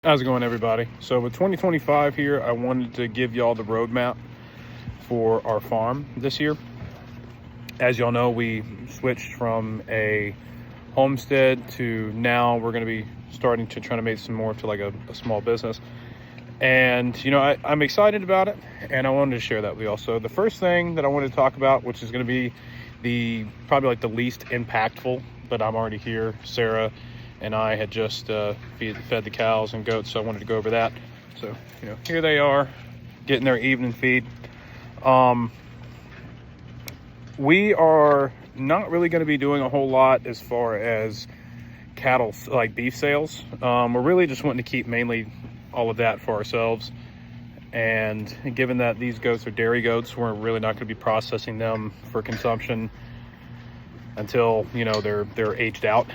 How's it going, everybody? So with 2025 here, I wanted to give y'all the roadmap for our farm this year. As y'all know, we switched from a homestead to now we're going to be starting to try to make some more to like a small business. And I'm excited about it, and I wanted to share that with y'all. So the first thing that I wanted to talk about, which is going to be probably like the least impactful, but I'm already here. Sarah and I had just fed the cows and goats, so I wanted to go over that. So here they are getting their evening feed. We are not really going to be doing a whole lot as far as cattle, like beef sales. We're really just wanting to keep mainly all of that for ourselves. And given that these goats are dairy goats, we're really not going to be processing them for consumption until they're aged out,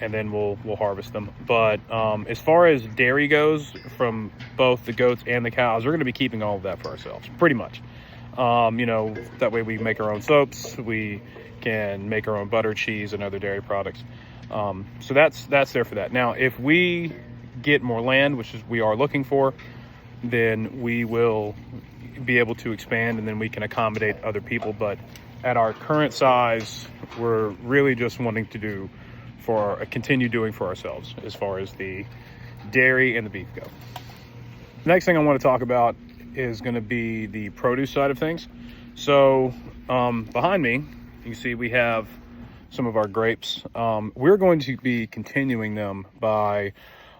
and then we'll harvest them. But as far as dairy goes, from both the goats and the cows, we're going to be keeping all of that for ourselves, pretty much. That way we make our own soaps, we can make our own butter, cheese, and other dairy products. So that's there for that. Now, if we get more land, which is we are looking for, then we will be able to expand, and then we can accommodate other people. But at our current size, we're really just wanting to continue doing for ourselves as far as the dairy and the beef go. Next thing I want to talk about is going to be the produce side of things. So behind me, you can see we have some of our grapes. We're going to be continuing them by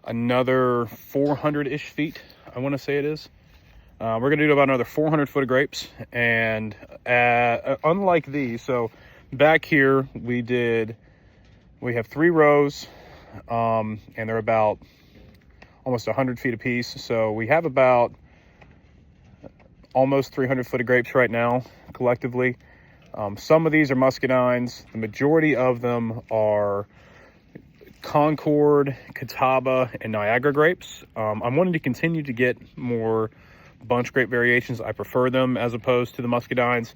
another 400-ish feet, I want to say it is. We're going to do about another 400 foot of grapes. And unlike these, so back here we have 3 rows, and they're about almost 100 feet apiece. So we have about almost 300 foot of grapes right now collectively. Some of these are muscadines. The majority of them are Concord, Catawba, and Niagara grapes. I'm wanting to continue to get more bunch grape variations. I prefer them as opposed to the muscadines.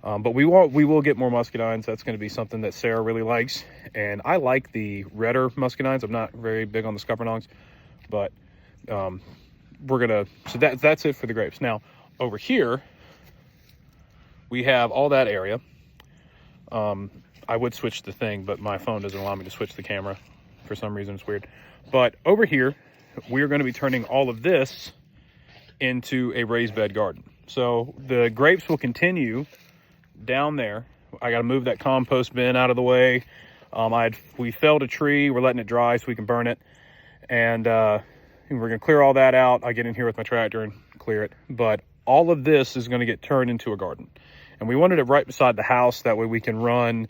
But we will get more muscadines. That's going to be something that Sarah really likes. And I like the redder muscadines. I'm not very big on the scuppernongs, but so that's it for the grapes. Now, over here, we have all that area. I would switch the thing, but my phone doesn't allow me to switch the camera. For some reason, it's weird. But over here, we're going to be turning all of this into a raised bed garden. So the grapes will continue down there. I got to move that compost bin out of the way. We felled a tree. We're letting it dry so we can burn it. And we're going to clear all that out. I get in here with my tractor and clear it. But all of this is going to get turned into a garden. And we wanted it right beside the house. That way we can run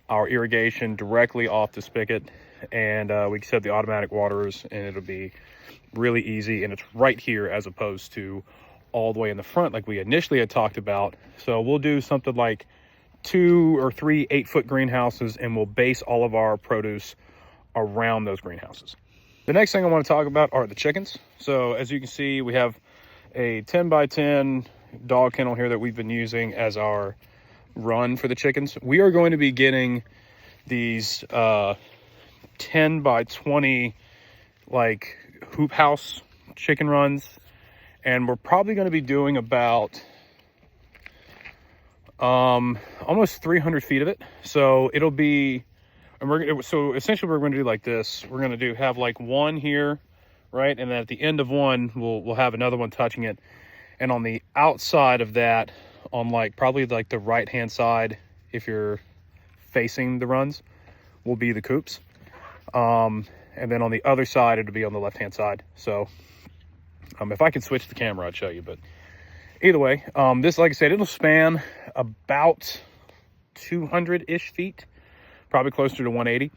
our irrigation directly off the spigot. And we can set the automatic waterers, and it'll be really easy. And it's right here as opposed to all the way in the front like we initially had talked about. So we'll do something like 2 or 3 8-foot greenhouses, and we'll base all of our produce around those greenhouses. The next thing I want to talk about are the chickens. So as you can see, we have a 10 by 10 dog kennel here that we've been using as our run for the chickens. We are going to be getting these 10 by 20 like hoop house chicken runs, and we're probably going to be doing about almost 300 feet of it. So it'll be, so essentially we're going to do like this. We're going to have like one here, right? And then at the end of one, we'll have another one touching it. And on the outside of that, on probably the right hand side, if you're facing the runs, will be the coops. And then on the other side, it'll be on the left hand side. So if I could switch the camera, I'd show you. But either way, this, like I said, it'll span about 200-ish feet, probably closer to 180.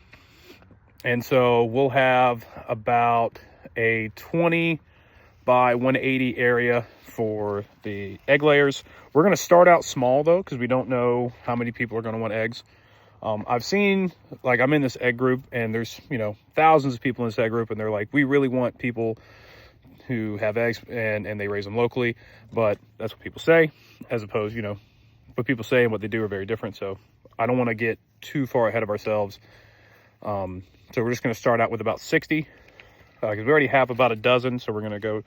And so we'll have about a 20 by 180 area for the egg layers. We're going to start out small, though, because we don't know how many people are going to want eggs. I've seen, I'm in this egg group, and there's, thousands of people in this egg group, and they're like, we really want people who have eggs, and they raise them locally. But that's what people say, as opposed, what people say and what they do are very different. So I don't want to get too far ahead of ourselves. So we're just going to start out with about 60 because we already have about a dozen, so we're going to go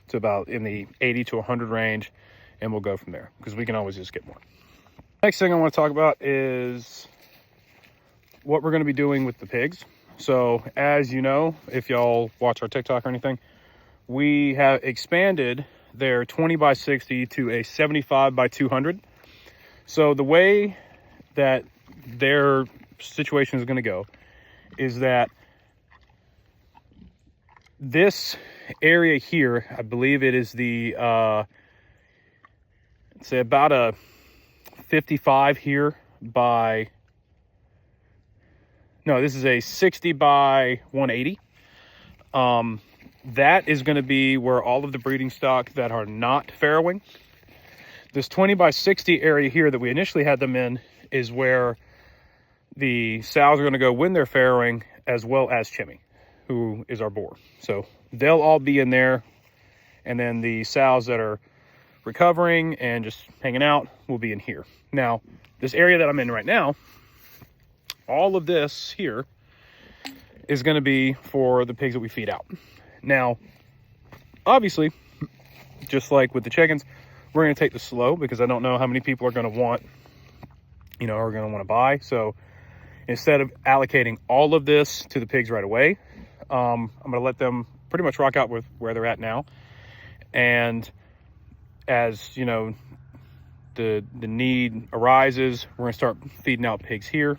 to about in the 80 to 100 range, and we'll go from there because we can always just get more. Next thing I want to talk about is what we're going to be doing with the pigs. So as you know, if y'all watch our TikTok or anything, we have expanded their 20 by 60 to a 75 by 200. So the way that their situation is going to go is that this area here, I believe it is the say about a 55 here by, no, this is a 60 by 180. That is going to be where all of the breeding stock that are not farrowing. This 20 by 60 area here that we initially had them in is where the sows are going to go when they're farrowing, as well as Chimmy, who is our boar. So they'll all be in there, and then the sows that are recovering and just hanging out will be in here. Now, this area that I'm in right now, all of this here is going to be for the pigs that we feed out. Now, obviously, just like with the chickens, we're going to take this slow because I don't know how many people are going to want, are going to want to buy. So instead of allocating all of this to the pigs right away, I'm going to let them pretty much rock out with where they're at now. And as, the need arises, we're going to start feeding out pigs here.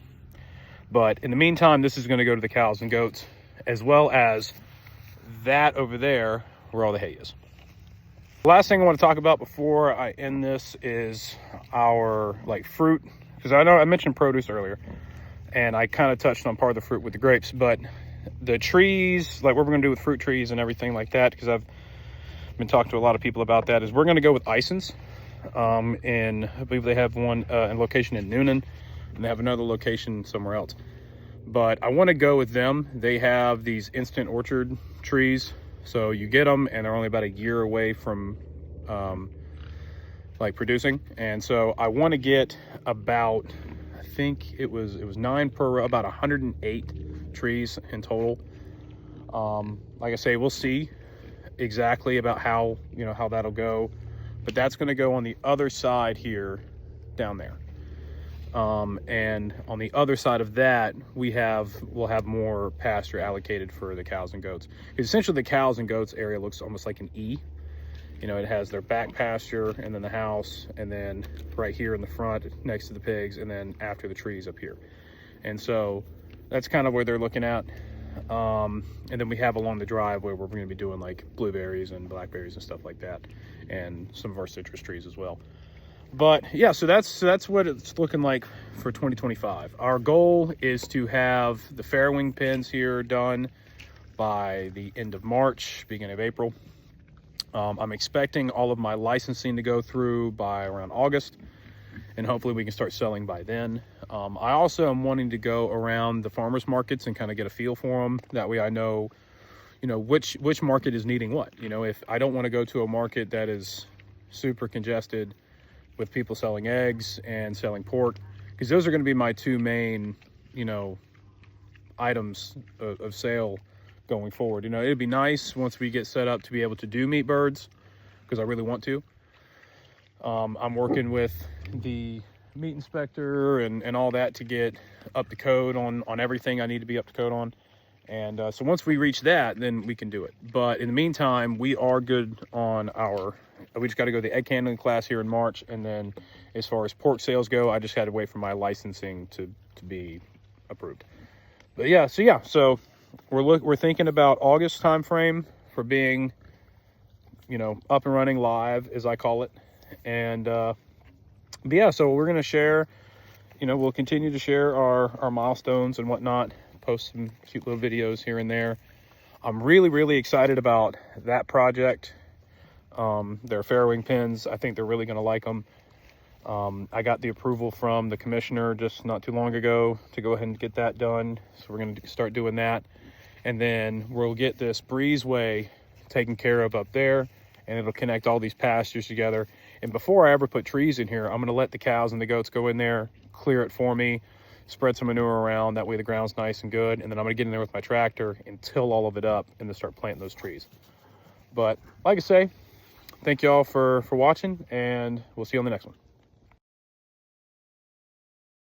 But in the meantime, this is going to go to the cows and goats, as well as that over there where all the hay is. The last thing I want to talk about before I end this is our fruit, because I know I mentioned produce earlier, and I kind of touched on part of the fruit with the grapes, but the trees, what we're going to do with fruit trees and everything like that, because I've been talking to a lot of people about that, is we're going to go with Isons. I believe they have one in location in Noonan, and they have another location somewhere else. But I want to go with them. They have these instant orchard trees, so you get them and they're only about a year away from producing. And so I want to get about, I think it was 9 per row, about 108 trees in total. Like I say, we'll see exactly about how that'll go, but that's going to go on the other side here down there. And on the other side of that, we'll have more pasture allocated for the cows and goats. Because essentially the cows and goats area looks almost like an E. It has their back pasture and then the house, and then right here in the front next to the pigs, and then after the trees up here. And so that's kind of where they're looking at. And then we have along the drive where we're going to be doing blueberries and blackberries and stuff like that, and some of our citrus trees as well. But yeah, so that's what it's looking like for 2025. Our goal is to have the farrowing pens here done by the end of March, beginning of April. I'm expecting all of my licensing to go through by around August, and hopefully we can start selling by then. I also am wanting to go around the farmers markets and kind of get a feel for them. That way I know, which market is needing what. If I don't want to go to a market that is super congested with people selling eggs and selling pork, because those are going to be my two main, items of sale going forward. It'd be nice once we get set up to be able to do meat birds, because I really want to. I'm working with the meat inspector and all that to get up to code on everything I need to be up to code on. And so once we reach that, then we can do it. But in the meantime, we are good on we just got to go to the egg handling class here in March. And then as far as pork sales go, I just had to wait for my licensing to be approved. But yeah, so we're thinking about August time frame for being, up and running live, as I call it. And but yeah, so we're going to share, we'll continue to share our milestones and whatnot, post some cute little videos here and there. I'm really, really excited about that project. Their farrowing pens, I think they're really going to like them. I got the approval from the commissioner just not too long ago to go ahead and get that done. So we're going to start doing that. And then we'll get this breezeway taken care of up there, and it'll connect all these pastures together. And before I ever put trees in here, I'm going to let the cows and the goats go in there, clear it for me, spread some manure around. That way the ground's nice and good. And then I'm going to get in there with my tractor and till all of it up and then start planting those trees. But like I say, thank you all for watching, and we'll see you on the next one.